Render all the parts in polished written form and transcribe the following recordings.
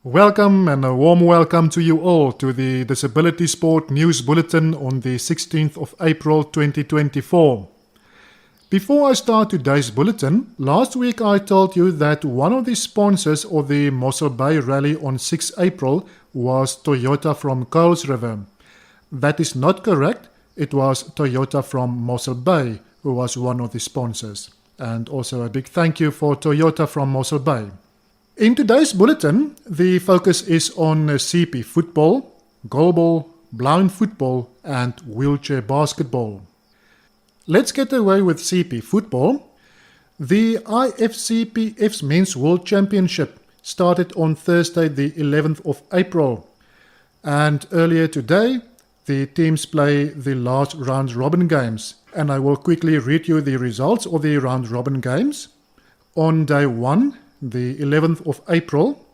Welcome and a warm welcome to you all to the Disability Sport News Bulletin on the 16th of April 2024. Before I start today's bulletin, last week I told you that one of the sponsors of the Mossel Bay Rally on 6 April was Toyota from Coles River. That is not correct. It was Toyota from Mossel Bay who was one of the sponsors. And also a big thank you for Toyota from Mossel Bay. In today's bulletin, the focus is on CP football, goalball, blind football and wheelchair basketball. Let's get away with CP football. The IFCPF's Men's World Championship started on Thursday the 11th of April. And earlier today, the teams play the last round-robin games. And I will quickly read you the results of the round-robin games. On day 1, the 11th of April,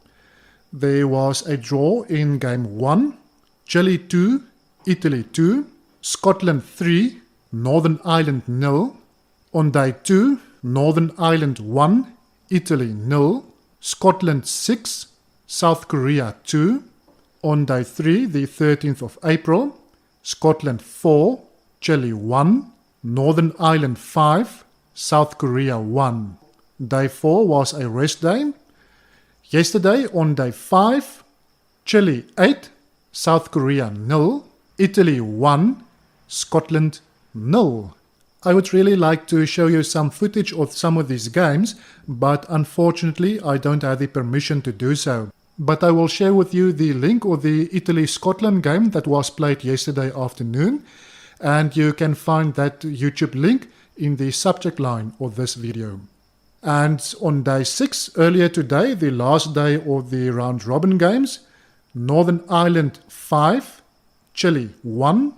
there was a draw in game 1, Chile 2, Italy 2, Scotland 3, Northern Ireland 0. On day 2, Northern Ireland 1, Italy 0, Scotland 6, South Korea 2. On day 3, the 13th of April, Scotland 4, Chile 1, Northern Ireland 5, South Korea 1. Day 4 was a rest day. Yesterday on day 5, Chile 8, South Korea 0, Italy 1, Scotland 0. I would really like to show you some footage of some of these games, but unfortunately I don't have the permission to do so. But I will share with you the link of the Italy-Scotland game that was played yesterday afternoon, and you can find that YouTube link in the subject line of this video. And on day 6, earlier today, the last day of the round-robin games, Northern Ireland 5, Chile 1,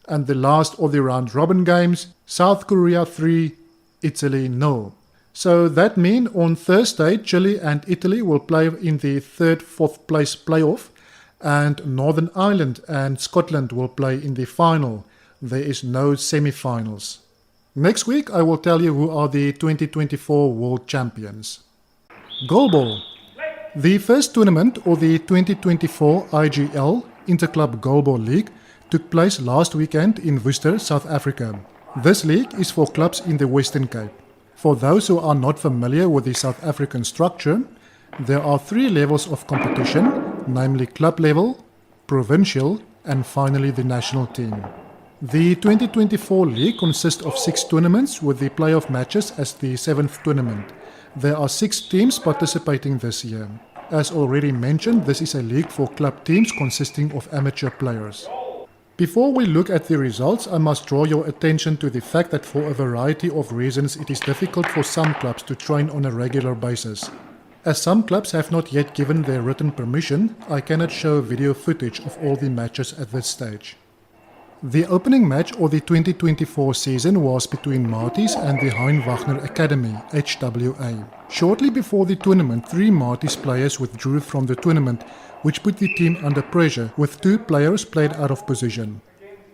and the last of the round-robin games, South Korea 3, Italy 0. So that means on Thursday, Chile and Italy will play in the 3rd, 4th place playoff, and Northern Ireland and Scotland will play in the final. There is no semi-finals. Next week I will tell you who are the 2024 World Champions. Goalball. The first tournament of the 2024 IGL Interclub Goalball League took place last weekend in Worcester, South Africa. This league is for clubs in the Western Cape. For those who are not familiar with the South African structure, there are 3 levels of competition, namely club level, provincial and finally the national team. The 2024 league consists of 6 tournaments with the playoff matches as the 7th tournament. There are 6 teams participating this year. As already mentioned, this is a league for club teams consisting of amateur players. Before we look at the results, I must draw your attention to the fact that for a variety of reasons it is difficult for some clubs to train on a regular basis. As some clubs have not yet given their written permission, I cannot show video footage of all the matches at this stage. The opening match of the 2024 season was between Marties and the Hein Wagner Academy, HWA. Shortly before the tournament, 3 Marties players withdrew from the tournament, which put the team under pressure, with 2 players played out of position.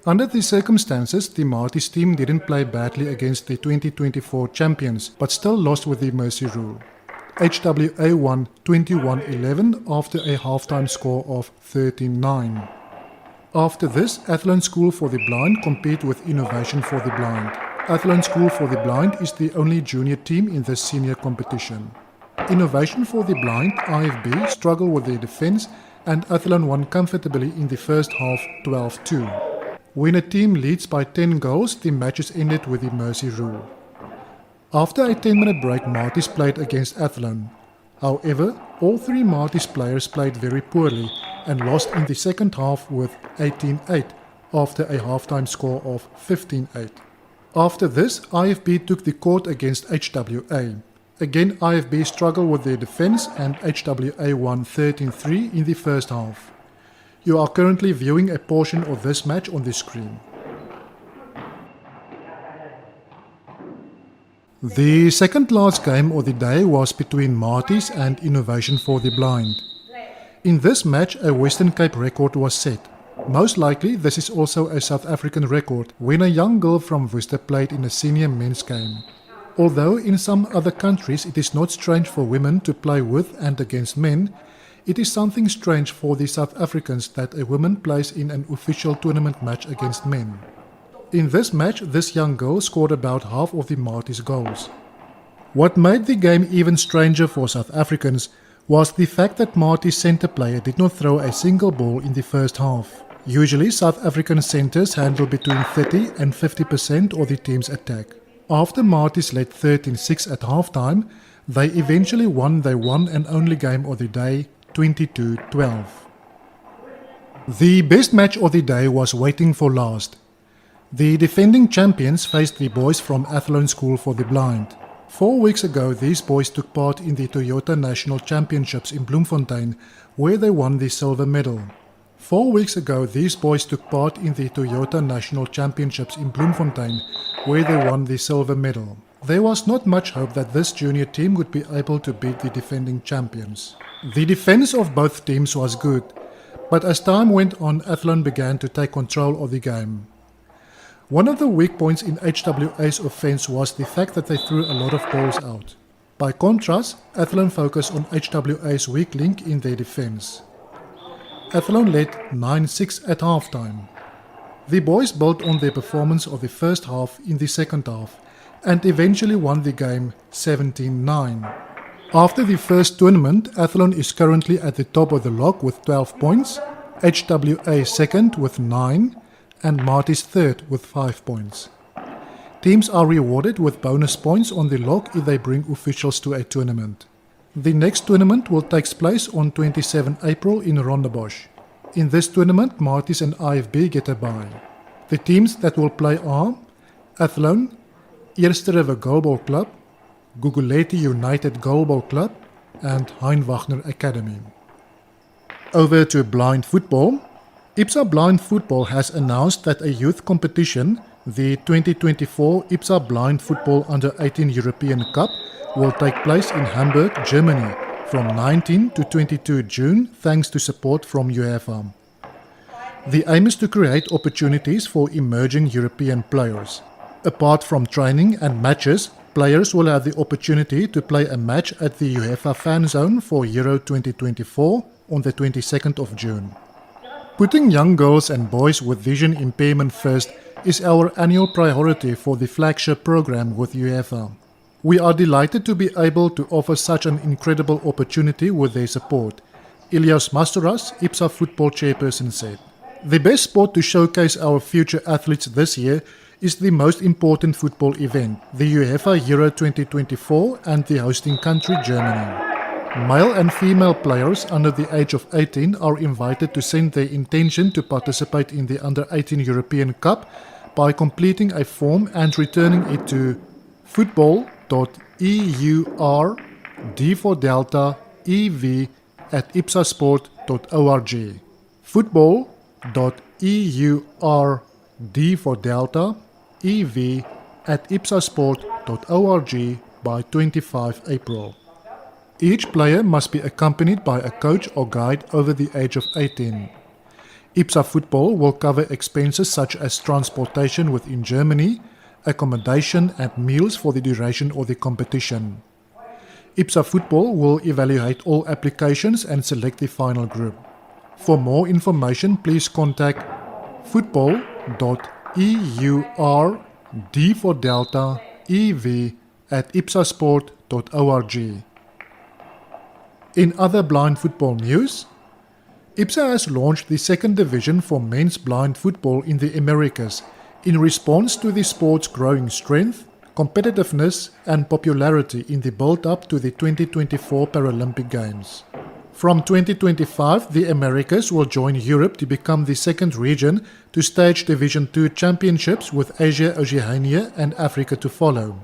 Under the circumstances, the Marties team didn't play badly against the 2024 champions, but still lost with the mercy rule. HWA won 21-11 after a halftime score of 13-9. After this, Athlone School for the Blind compete with Innovation for the Blind. Athlone School for the Blind is the only junior team in this senior competition. Innovation for the Blind, IFB, struggled with their defense and Athlone won comfortably in the first half 12-2. When a team leads by 10 goals, the matches ended with the mercy rule. After a 10-minute break, Marties played against Athlone. However, all 3 Marties players played very poorly and lost in the second half with 18-8 after a halftime score of 15-8. After this, IFB took the court against HWA. Again, IFB struggled with their defense and HWA won 13-3 in the first half. You are currently viewing a portion of this match on the screen. The second last game of the day was between Marties and Innovation for the Blind. In this match, a Western Cape record was set. Most likely, this is also a South African record when a young girl from Worcester played in a senior men's game. Although in some other countries it is not strange for women to play with and against men, It is something strange for the South Africans that a woman plays in an official tournament match against men. In this match, this young girl scored about half of the Marty's goals. What made the game even stranger for South Africans was the fact that Marty's centre player did not throw a single ball in the first half. Usually, South African centres handle between 30 and 50% of the team's attack. After Marty's led 13-6 at halftime, they eventually won their one and only game of the day, 22-12. The best match of the day was waiting for last. The defending champions faced the boys from Athlone School for the Blind. 4 weeks ago, these boys took part in the Toyota National Championships in Bloemfontein, where they won the silver medal. 4 weeks ago, these boys took part in the Toyota National Championships in Bloemfontein, where they won the silver medal. There was not much hope that this junior team would be able to beat the defending champions. The defense of both teams was good, but as time went on, Athlone began to take control of the game. One of the weak points in HWA's offense was the fact that they threw a lot of balls out. By contrast, Athlone focused on HWA's weak link in their defense. Athlone led 9-6 at halftime. The boys built on their performance of the first half in the second half and eventually won the game 17-9. After the first tournament, Athlone is currently at the top of the log with 12 points, HWA second with 9, and Marty's third with 5 points. Teams are rewarded with bonus points on the log if they bring officials to a tournament. The next tournament will take place on 27 April in Rondebosch. In this tournament, Marty's and IFB get a bye. The teams that will play are Athlone, Eerste River Goalball Club, Guguletu United Goalball Club, and Hein Wagner Academy. Over to blind football. IPSA Blind Football has announced that a youth competition, the 2024 IPSA Blind Football Under-18 European Cup, will take place in Hamburg, Germany, from 19 to 22 June, thanks to support from UEFA. The aim is to create opportunities for emerging European players. Apart from training and matches, players will have the opportunity to play a match at the UEFA Fan Zone for Euro 2024 on the 22nd of June. Putting young girls and boys with vision impairment first is our annual priority for the flagship program with UEFA. We are delighted to be able to offer such an incredible opportunity with their support, Ilias Mastoras, IPSA football chairperson, said. The best sport to showcase our future athletes this year is the most important football event, the UEFA Euro 2024 and the hosting country Germany. Male and female players under the age of 18 are invited to send their intention to participate in the Under-18 European Cup by completing a form and returning it to football.eur.d4delta.ev@ipsasport.org. football.eur.d4delta.ev@ipsasport.org by 25 April. Each player must be accompanied by a coach or guide over the age of 18. IPSA Football will cover expenses such as transportation within Germany, accommodation and meals for the duration of the competition. IPSA Football will evaluate all applications and select the final group. For more information, please contact football.eur.d4delta.ev@ipsasport.org. In other blind football news, IPSA has launched the second division for men's blind football in the Americas in response to the sport's growing strength, competitiveness and popularity in the build-up to the 2024 Paralympic Games. From 2025, the Americas will join Europe to become the second region to stage Division II championships, with Asia, Oceania and Africa to follow.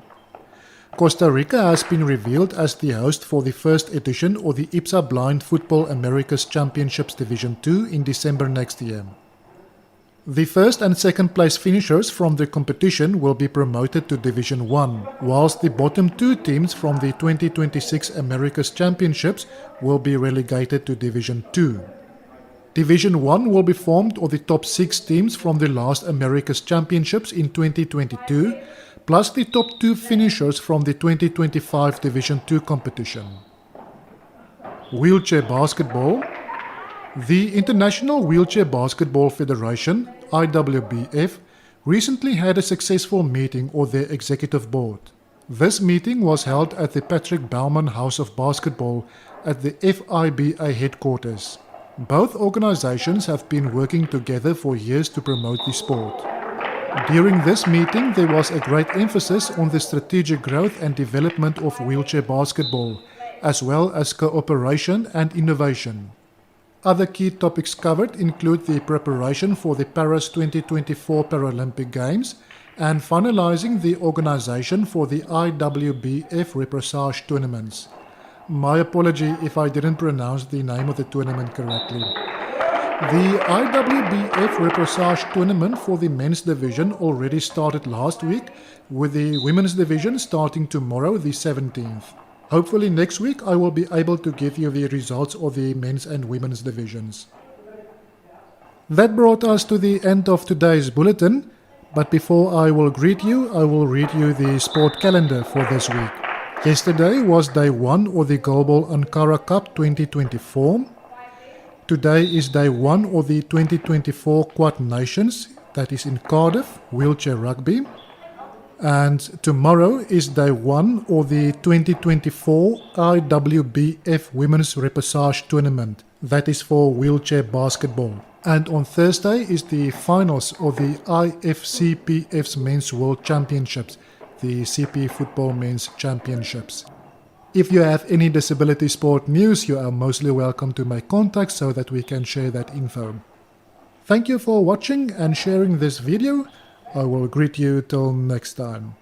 Costa Rica has been revealed as the host for the first edition of the IPSA Blind Football Americas Championships Division II in December next year. The first and second place finishers from the competition will be promoted to Division I, whilst the bottom two teams from the 2026 Americas Championships will be relegated to Division II. Division I will be formed of the top 6 teams from the last Americas Championships in 2022, plus the top 2 finishers from the 2025 Division II competition. wheelchair basketball. The International Wheelchair Basketball Federation, IWBF, recently had a successful meeting of their executive board. This meeting was held at the Patrick Baumann House of Basketball at the FIBA headquarters. Both organizations have been working together for years to promote the sport. During this meeting, there was a great emphasis on the strategic growth and development of wheelchair basketball, as well as cooperation and innovation. Other key topics covered include the preparation for the Paris 2024 Paralympic Games and finalizing the organization for the IWBF Repressage tournaments. My apology if I didn't pronounce the name of the tournament correctly. The IWBF Repressage tournament for the men's division already started last week, with the women's division starting tomorrow, the 17th. Hopefully next week I will be able to give you the results of the men's and women's divisions. That brought us to the end of today's bulletin, but before I will greet you, I will read you the sport calendar for this week. Yesterday was day 1 of the Global Ankara Cup 2024. Today is day 1 of the 2024 Quad Nations, that is in Cardiff, wheelchair rugby. And tomorrow is day 1 of the 2024 IWBF Women's Repressage Tournament, that is for wheelchair basketball. And on Thursday is the finals of the IFCPF's Men's World Championships, the CP Football Men's Championships. If you have any disability sport news, you are mostly welcome to make contact so that we can share that info. Thank you for watching and sharing this video. I will greet you till next time.